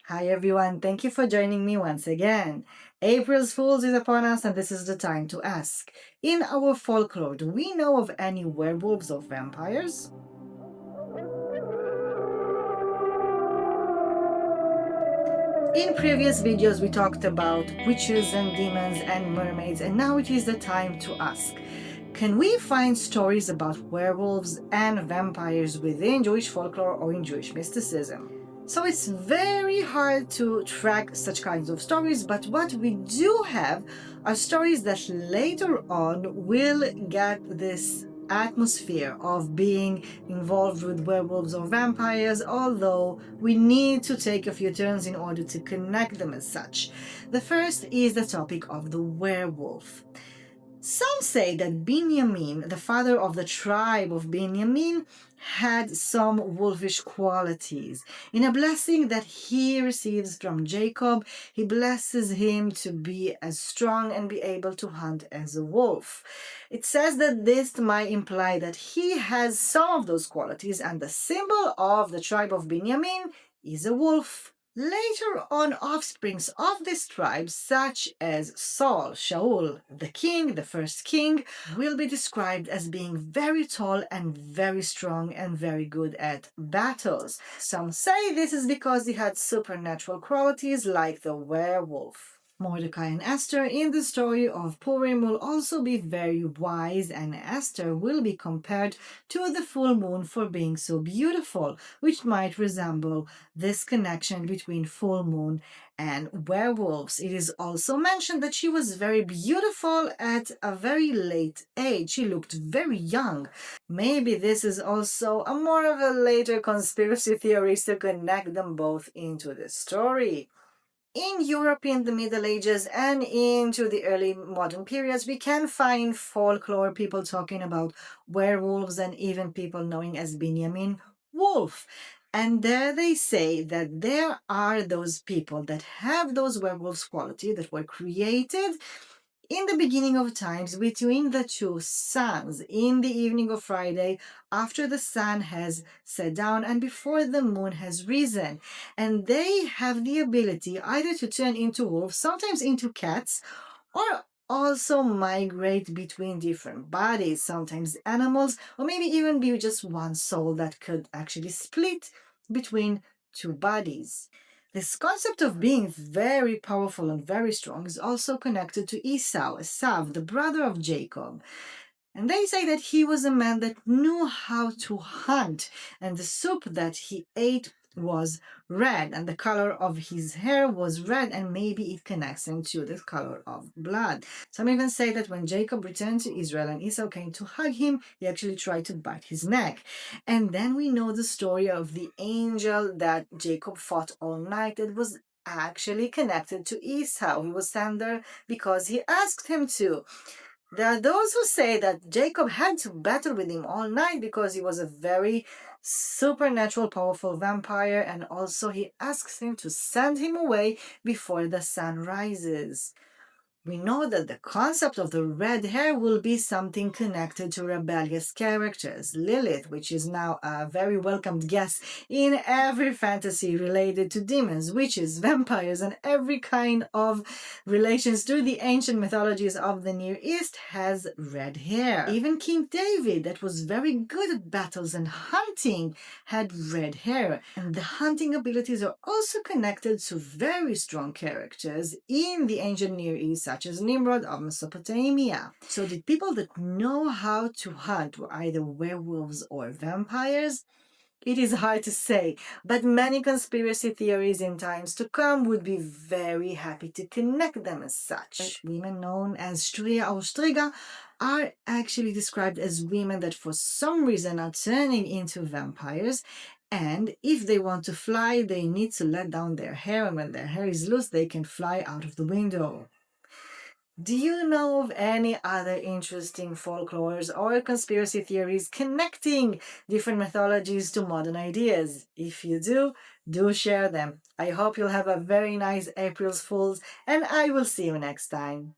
Hi everyone, thank you for joining me once again. April's Fools is upon us and this is the time to ask. In our folklore, do we know of any werewolves or vampires? In previous videos we talked about witches and demons and mermaids, and now it is the time to ask. Can we find stories about werewolves and vampires within Jewish folklore or in Jewish mysticism? So it's very hard to track such kinds of stories, but what we do have are stories that later on will get this atmosphere of being involved with werewolves or vampires, although we need to take a few turns in order to connect them as such. The first is the topic of the werewolf. Some say that Binyamin, the father of the tribe of Binyamin, had some wolfish qualities. In a blessing that he receives from Jacob, he blesses him to be as strong and be able to hunt as a wolf. It says that this might imply that he has some of those qualities, and the symbol of the tribe of Binyamin is a wolf. Later on, offsprings of this tribe, such as Saul, Shaul, the king, the first king, will be described as being very tall and very strong and very good at battles. Some say this is because he had supernatural qualities like the werewolf. Mordecai and Esther in the story of Purim will also be very wise, and Esther will be compared to the full moon for being so beautiful, which might resemble this connection between full moon and werewolves. It is also mentioned that she was very beautiful at a very late age. She looked very young. Maybe this is also a more of a later conspiracy theory to connect them both into the story. In Europe in the Middle Ages and into the early modern periods, we can find folklore, people talking about werewolves and even people knowing as Benjamin Wolf. And there they say that there are those people that have those werewolves quality that were created in the beginning of times between the two suns, in the evening of Friday, after the sun has set down and before the moon has risen. And they have the ability either to turn into wolves, sometimes into cats, or also migrate between different bodies, sometimes animals, or maybe even be just one soul that could actually split between two bodies. This concept of being very powerful and very strong is also connected to Esau, the brother of Jacob. And they say that he was a man that knew how to hunt, and the soup that he ate was red, and the color of his hair was red, and maybe it connects him to the color of blood. Some even say that when Jacob returned to Israel and Esau came to hug him, he actually tried to bite his neck. And then we know the story of the angel that Jacob fought all night that was actually connected to Esau. He was sent there because he asked him to. There are those who say that Jacob had to battle with him all night because he was a very supernatural, powerful vampire, and also he asks him to send him away before the sun rises. We know that the concept of the red hair will be something connected to rebellious characters. Lilith, which is now a very welcomed guest in every fantasy related to demons, witches, vampires, and every kind of relations to the ancient mythologies of the Near East, has red hair. Even King David, that was very good at battles and hunting, had red hair. And the hunting abilities are also connected to very strong characters in the ancient Near East, such as Nimrod of Mesopotamia. So the people that know how to hunt were either werewolves or vampires. It is hard to say, but many conspiracy theories in times to come would be very happy to connect them as such. Women known as Stria or Striga are actually described as women that for some reason are turning into vampires, and if they want to fly, they need to let down their hair, and when their hair is loose, they can fly out of the window. Do you know of any other interesting folklores or conspiracy theories connecting different mythologies to modern ideas? If you do share them. I hope you'll have a very nice April's Fools, and I will see you next time.